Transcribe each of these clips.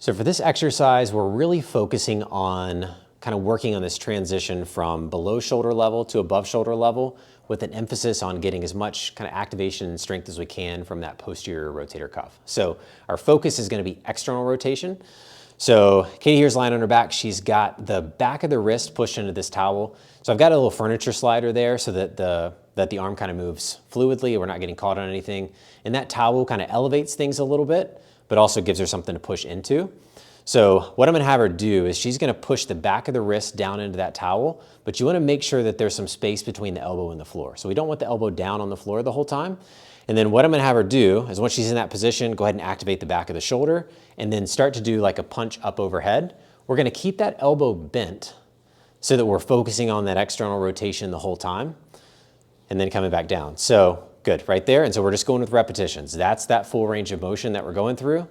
So for this exercise, we're really focusing on kind of working on this transition from below shoulder level to above shoulder level with an emphasis on getting as much kind of activation and strength as we can from that posterior rotator cuff. So our focus is going to be external rotation. So Katie here's lying on her back. She's got the back of the wrist pushed into this towel. So I've got a little furniture slider there so that the arm kind of moves fluidly. We're not getting caught on anything. And that towel kind of elevates things a little bit, but also gives her something to push into. So what I'm gonna have her do is she's gonna push the back of the wrist down into that towel, but you wanna make sure that there's some space between the elbow and the floor. So we don't want the elbow down on the floor the whole time. And then what I'm gonna have her do is once she's in that position, go ahead and activate the back of the shoulder and then start to do like a punch up overhead. We're gonna keep that elbow bent so that we're focusing on that external rotation the whole time and then coming back down. So good, right there. And so we're just going with repetitions. That's that full range of motion that we're going through.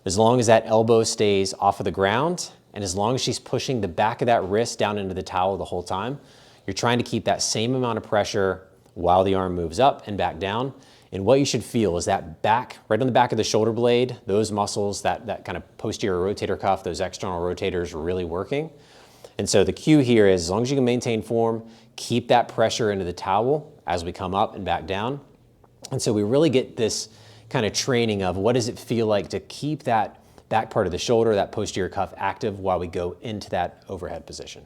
As long as that elbow stays off of the ground and as long as she's pushing the back of that wrist down into the towel the whole time, you're trying to keep that same amount of pressure while the arm moves up and back down. And what you should feel is that back, right on the back of the shoulder blade, those muscles, that kind of posterior rotator cuff, those external rotators are really working. And so the cue here is as long as you can maintain form, keep that pressure into the towel as we come up and back down. And so we really get this kind of training of what does it feel like to keep that back part of the shoulder, that posterior cuff active while we go into that overhead position.